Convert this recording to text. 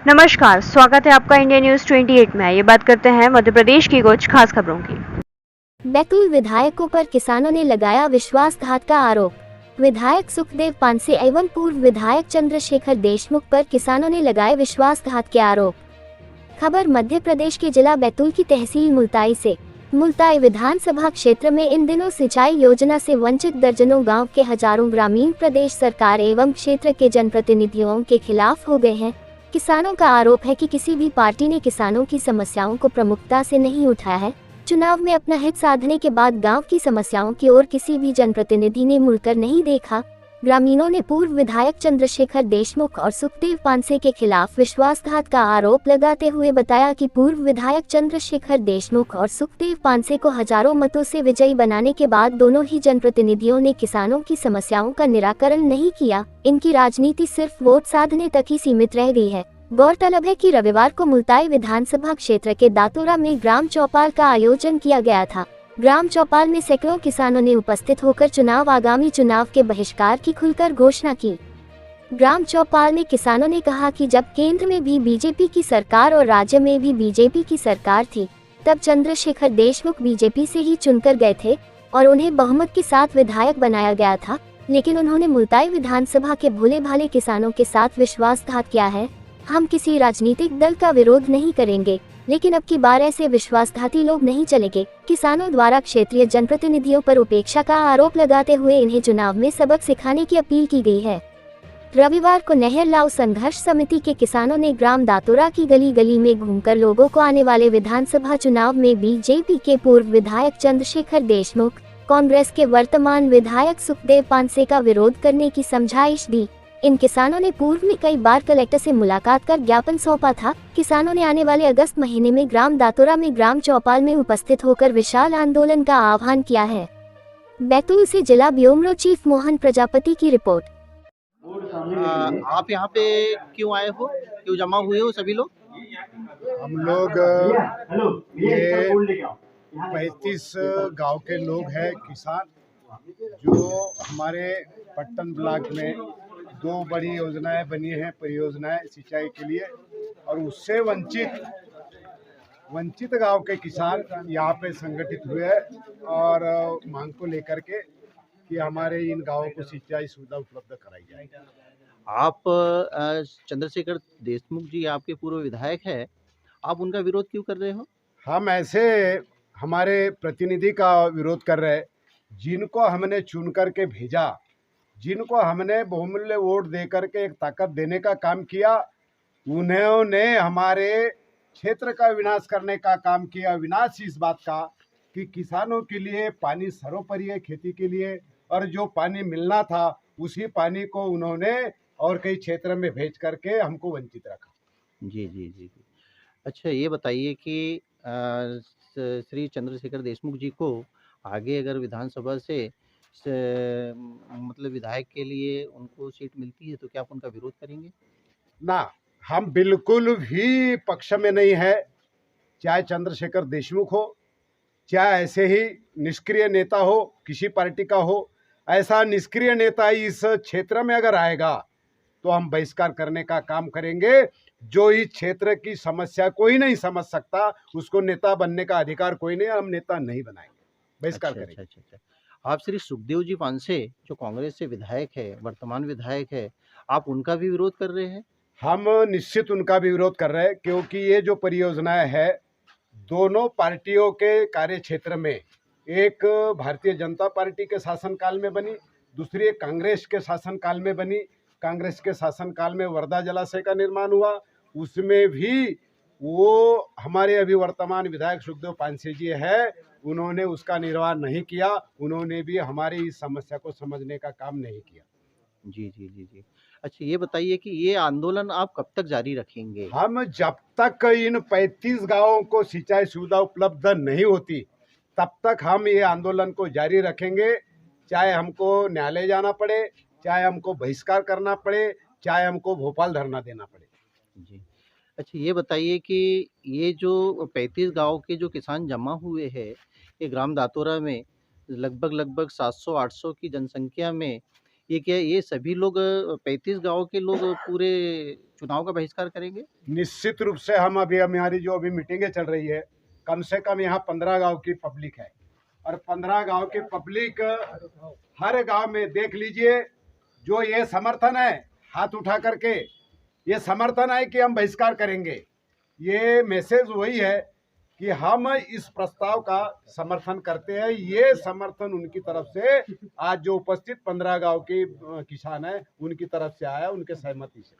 नमस्कार, स्वागत है आपका इंडिया न्यूज 28 में। ये बात करते हैं मध्य प्रदेश की कुछ खास खबरों की। बैतूल विधायकों पर किसानों ने लगाया विश्वासघात का आरोप। विधायक सुखदेव पानसे एवं पूर्व विधायक चंद्रशेखर देशमुख पर किसानों ने लगाए विश्वासघात के आरोप। खबर मध्य प्रदेश के जिला बैतूल की तहसील मुल्ताई से। मुल्ताई विधानसभा क्षेत्र में इन दिनों सिंचाई योजना से वंचित दर्जनों गांव के हजारों ग्रामीण प्रदेश सरकार एवं क्षेत्र के जनप्रतिनिधियों के खिलाफ हो गए हैं। किसानों का आरोप है कि किसी भी पार्टी ने किसानों की समस्याओं को प्रमुखता से नहीं उठाया है। चुनाव में अपना हित साधने के बाद गांव की समस्याओं की ओर किसी भी जनप्रतिनिधि ने मुड़कर नहीं देखा। ग्रामीणों ने पूर्व विधायक चंद्रशेखर देशमुख और सुखदेव पानसे के खिलाफ विश्वासघात का आरोप लगाते हुए बताया कि पूर्व विधायक चंद्रशेखर देशमुख और सुखदेव पानसे को हजारों मतों से विजयी बनाने के बाद दोनों ही जनप्रतिनिधियों ने किसानों की समस्याओं का निराकरण नहीं किया। इनकी राजनीति सिर्फ वोट साधने तक ही सीमित रह गई है। गौरतलब है कि रविवार को मुल्ताई विधानसभा क्षेत्र के दातोरा में ग्राम चौपाल का आयोजन किया गया था। ग्राम चौपाल में सैकड़ों किसानों ने उपस्थित होकर आगामी चुनाव के बहिष्कार की खुलकर घोषणा की। ग्राम चौपाल में किसानों ने कहा कि जब केंद्र में भी बीजेपी की सरकार और राज्य में भी बीजेपी की सरकार थी, तब चंद्रशेखर देशमुख बीजेपी से ही चुनकर गए थे और उन्हें बहुमत के साथ विधायक बनाया गया था, लेकिन उन्होंने मुल्ताई विधानसभा के भोले भाले किसानों के साथ विश्वासघात किया है। हम किसी राजनीतिक दल का विरोध नहीं करेंगे, लेकिन अब की बार ऐसे विश्वासघाती लोग नहीं चलेंगे। किसानों द्वारा क्षेत्रीय जनप्रतिनिधियों पर उपेक्षा का आरोप लगाते हुए इन्हें चुनाव में सबक सिखाने की अपील की गई है। रविवार को नहर लाव संघर्ष समिति के किसानों ने ग्राम दातोरा की गली गली में घूमकर लोगों को आने वाले विधानसभा चुनाव में बीजेपी के पूर्व विधायक चंद्रशेखर देशमुख, कांग्रेस के वर्तमान विधायक सुखदेव पानसे का विरोध करने की समझाइश दी। इन किसानों ने पूर्व में कई बार कलेक्टर से मुलाकात कर ज्ञापन सौंपा था। किसानों ने आने वाले अगस्त महीने में ग्राम दातोरा में ग्राम चौपाल में उपस्थित होकर विशाल आंदोलन का आह्वान किया है। बैतूल से जिला ब्यूरो चीफ मोहन प्रजापति की रिपोर्ट। आप यहाँ पे क्यों आए हो, क्यों जमा हुए हो सभी लोग? हम लोग ये 35 गांव के लोग हैं किसान, जो हमारे पट्टन ब्लॉक में 2 बड़ी योजनाएं बनी हैं, परियोजनाएं सिंचाई के लिए, और उससे वंचित गांव के किसान यहाँ पे संगठित हुए हैं और मांग को लेकर के कि हमारे इन गांवों को सिंचाई सुविधा उपलब्ध कराई जाए। आप चंद्रशेखर देशमुख जी आपके पूर्व विधायक है, आप उनका विरोध क्यों कर रहे हो? हम ऐसे हमारे प्रतिनिधि का विरोध कर रहे हैं, जिनको हमने चुन करके भेजा, जिनको हमने बहुमूल्य वोट दे करके एक ताकत देने का काम किया, उन्होंने हमारे क्षेत्र का विनाश करने का काम किया। विनाश इस बात का कि किसानों के लिए पानी सर्वोपरि है खेती के लिए, और जो पानी मिलना था उसी पानी को उन्होंने और कई क्षेत्र में भेज करके हमको वंचित रखा। जी जी जी जी। अच्छा, ये बताइए कि श्री चंद्रशेखर देशमुख जी को आगे अगर विधानसभा से मतलब विधायक के लिए उनको सीट मिलती है तो क्या आप उनका विरोध करेंगे? ना, हम बिल्कुल भी पक्ष में नहीं है, चाहे चंद्रशेखर देशमुख हो, चाहे ऐसे ही निष्क्रिय नेता हो, किसी पार्टी का हो। ऐसा निष्क्रिय नेता इस क्षेत्र में अगर आएगा तो हम बहिष्कार करने का काम करेंगे। जो इस क्षेत्र की समस्या कोई नहीं समझ सकता, उसको नेता बनने का अधिकार कोई नहीं, हम नेता नहीं बनाएंगे, बहिष्कार अच्छा करेंगे। अच्छा अच्छा अच्छा। आप श्री सुखदेव जी पानसे जो कांग्रेस से विधायक है, वर्तमान विधायक है, आप उनका भी विरोध कर रहे हैं? हम निश्चित उनका भी विरोध कर रहे हैं, क्योंकि ये जो परियोजनाएं है दोनों पार्टियों के कार्य क्षेत्र में, एक भारतीय जनता पार्टी के शासनकाल में बनी, दूसरी कांग्रेस के शासनकाल में बनी। कांग्रेस के शासनकाल में वर्धा जलाशय का निर्माण हुआ, उसमें भी वो हमारे अभी वर्तमान विधायक सुखदेव पानसे जी है, उन्होंने उसका निर्वहन नहीं किया, उन्होंने भी हमारी इस समस्या को समझने का काम नहीं किया। जी जी जी जी। अच्छा, ये बताइए कि ये आंदोलन आप कब तक जारी रखेंगे? हम जब तक इन 35 गांवों को सिंचाई सुविधा उपलब्ध नहीं होती, तब तक हम ये आंदोलन को जारी रखेंगे, चाहे हमको न्यायालय जाना पड़े, चाहे हमको बहिष्कार करना पड़े, चाहे हमको भोपाल धरना देना पड़े। जी। अच्छा, ये बताइए कि ये जो 35 गाँव के जो किसान जमा हुए हैं, ये ग्राम दातोरा में लगभग 700-800 की जनसंख्या में ये क्या ये सभी लोग 35 गाँव के लोग पूरे चुनाव का बहिष्कार करेंगे? निश्चित रूप से हम अभी हमारी जो अभी मीटिंगें चल रही है, कम से कम यहाँ 15 गांव की पब्लिक है और 15 गांव की पब्लिक हर गांव में देख लीजिए, जो ये समर्थन है हाथ उठा करके, ये समर्थन है कि हम बहिष्कार करेंगे। ये मैसेज वही है कि हम इस प्रस्ताव का समर्थन करते हैं। ये समर्थन उनकी तरफ से आज जो उपस्थित 15 गांव के किसान हैं उनकी तरफ से आया, उनके सहमति से।